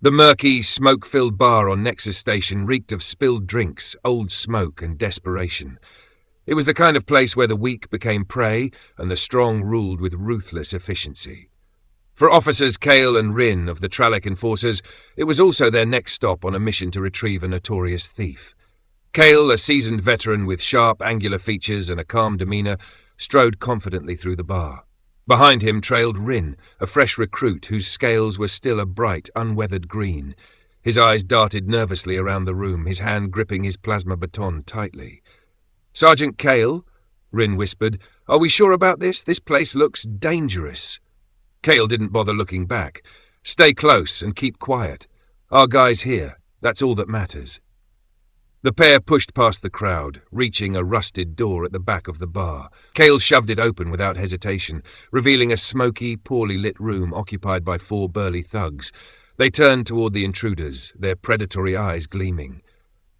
The murky, smoke-filled bar on Nexus Station reeked of spilled drinks, old smoke, and desperation. It was the kind of place where the weak became prey and the strong ruled with ruthless efficiency. For Officers Kale and Rin of the Tralec Enforcers, it was also their next stop on a mission to retrieve a notorious thief. Kale, a seasoned veteran with sharp, angular features and a calm demeanour, strode confidently through the bar. Behind him trailed Rin, a fresh recruit whose scales were still a bright, unweathered green. His eyes darted nervously around the room, his hand gripping his plasma baton tightly. "Sergeant Kale," Rin whispered, "are we sure about this? This place looks dangerous." Kale didn't bother looking back. "Stay close and keep quiet. Our guy's here. That's all that matters." The pair pushed past the crowd, reaching a rusted door at the back of the bar. Kale shoved it open without hesitation, revealing a smoky, poorly lit room occupied by 4 burly thugs. They turned toward the intruders, their predatory eyes gleaming.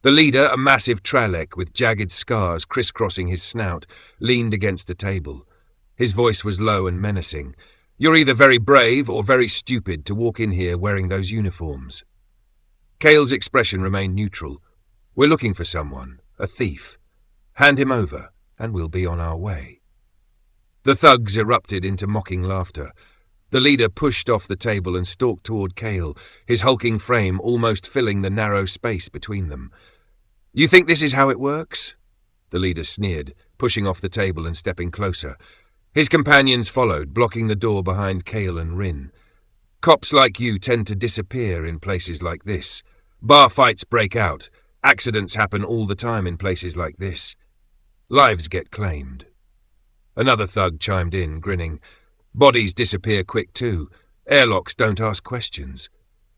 The leader, a massive Tralec with jagged scars crisscrossing his snout, leaned against the table. His voice was low and menacing. "You're either very brave or very stupid to walk in here wearing those uniforms." Kale's expression remained neutral. "We're looking for someone, a thief. Hand him over, and we'll be on our way." The thugs erupted into mocking laughter. The leader pushed off the table and stalked toward Kale, his hulking frame almost filling the narrow space between them. "You think this is how it works?" The leader sneered, pushing off the table and stepping closer. His companions followed, blocking the door behind Kale and Rin. "Cops like you tend to disappear in places like this. Bar fights break out. Accidents happen all the time in places like this. Lives get claimed." Another thug chimed in, grinning. "Bodies disappear quick too. Airlocks don't ask questions."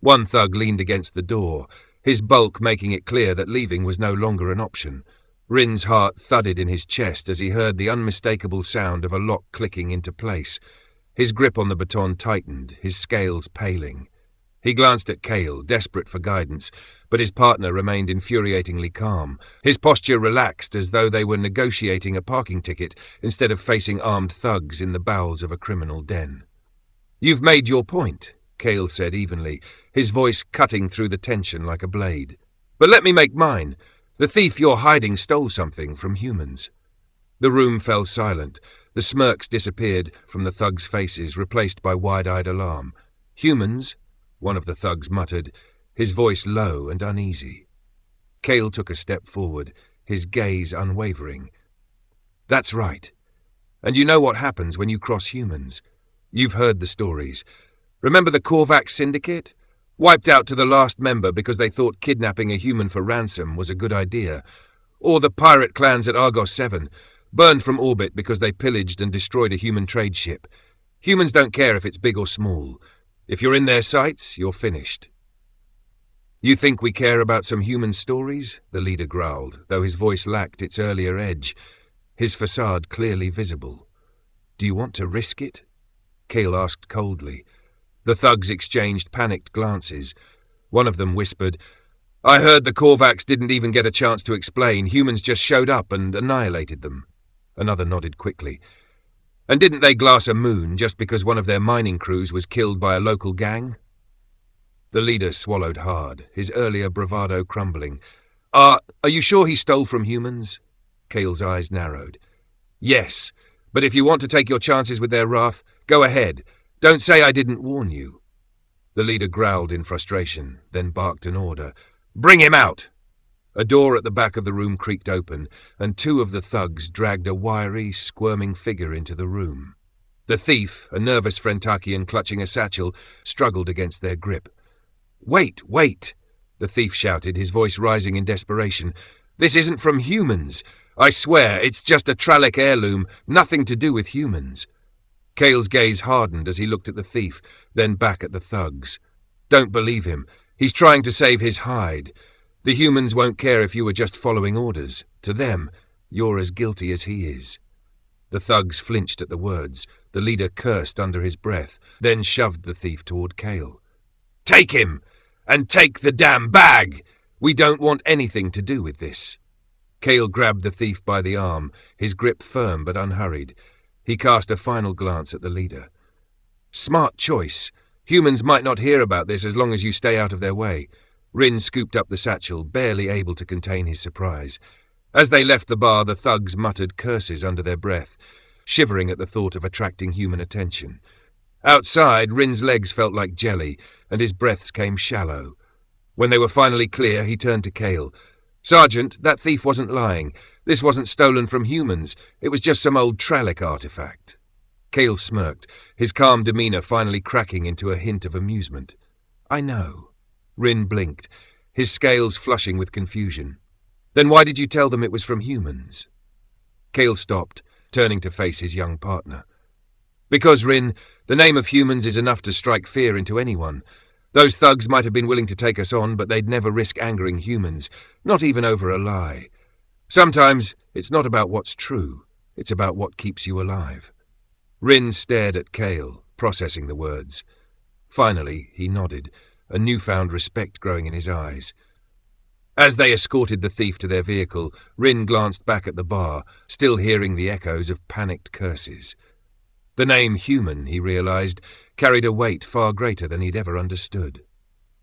One thug leaned against the door, his bulk making it clear that leaving was no longer an option. Rin's heart thudded in his chest as he heard the unmistakable sound of a lock clicking into place. His grip on the baton tightened, his scales paling. He glanced at Kale, desperate for guidance, but his partner remained infuriatingly calm. His posture relaxed as though they were negotiating a parking ticket instead of facing armed thugs in the bowels of a criminal den. "You've made your point," Kale said evenly, his voice cutting through the tension like a blade. "But let me make mine. The thief you're hiding stole something from humans." The room fell silent. The smirks disappeared from the thugs' faces, replaced by wide-eyed alarm. "Humans?" one of the thugs muttered, his voice low and uneasy. Kale took a step forward, his gaze unwavering. "That's right. And you know what happens when you cross humans. You've heard the stories. Remember the Korvax syndicate? Wiped out to the last member because they thought kidnapping a human for ransom was a good idea. Or the pirate clans at Argos 7, burned from orbit because they pillaged and destroyed a human trade ship. Humans don't care if it's big or small. If you're in their sights, you're finished." "You think we care about some human stories?" the leader growled, though his voice lacked its earlier edge, his facade clearly visible. "Do you want to risk it?" Kale asked coldly. The thugs exchanged panicked glances. One of them whispered, "I heard the Korvax didn't even get a chance to explain. Humans just showed up and annihilated them." Another nodded quickly. "And didn't they glass a moon just because one of their mining crews was killed by a local gang?" The leader swallowed hard, his earlier bravado crumbling. Are you sure he stole from humans?" Kale's eyes narrowed. "Yes, but if you want to take your chances with their wrath, go ahead. Don't say I didn't warn you." The leader growled in frustration, then barked an order. "Bring him out!" A door at the back of the room creaked open, and 2 of the thugs dragged a wiry, squirming figure into the room. The thief, a nervous Frentakian clutching a satchel, struggled against their grip. Wait!" the thief shouted, his voice rising in desperation. "This isn't from humans. I swear, it's just a Tralec heirloom, nothing to do with humans." Kale's gaze hardened as he looked at the thief, then back at the thugs. "Don't believe him. He's trying to save his hide. The humans won't care if you were just following orders. To them, you're as guilty as he is." The thugs flinched at the words. The leader cursed under his breath, then shoved the thief toward Kale. "Take him! And take the damn bag! We don't want anything to do with this." Kale grabbed the thief by the arm, his grip firm but unhurried. He cast a final glance at the leader. "Smart choice. Humans might not hear about this as long as you stay out of their way. Rin scooped up the satchel, barely able to contain his surprise. As they left the bar, the thugs muttered curses under their breath, shivering at the thought of attracting human attention. Outside, Rin's legs felt like jelly, and his breaths came shallow. When they were finally clear, he turned to Cale. "Sergeant, that thief wasn't lying. This wasn't stolen from humans. It was just some old Trallic artifact." Cale smirked, his calm demeanour finally cracking into a hint of amusement. "I know." Rin blinked, his scales flushing with confusion. "Then why did you tell them it was from humans?" Cale stopped, turning to face his young partner. "Because, Rin, the name of humans is enough to strike fear into anyone. Those thugs might have been willing to take us on, but they'd never risk angering humans, not even over a lie. Sometimes it's not about what's true, it's about what keeps you alive." Rin stared at Cale, processing the words. Finally, he nodded, a newfound respect growing in his eyes. As they escorted the thief to their vehicle, Rin glanced back at the bar, still hearing the echoes of panicked curses. The name human, he realized, carried a weight far greater than he'd ever understood.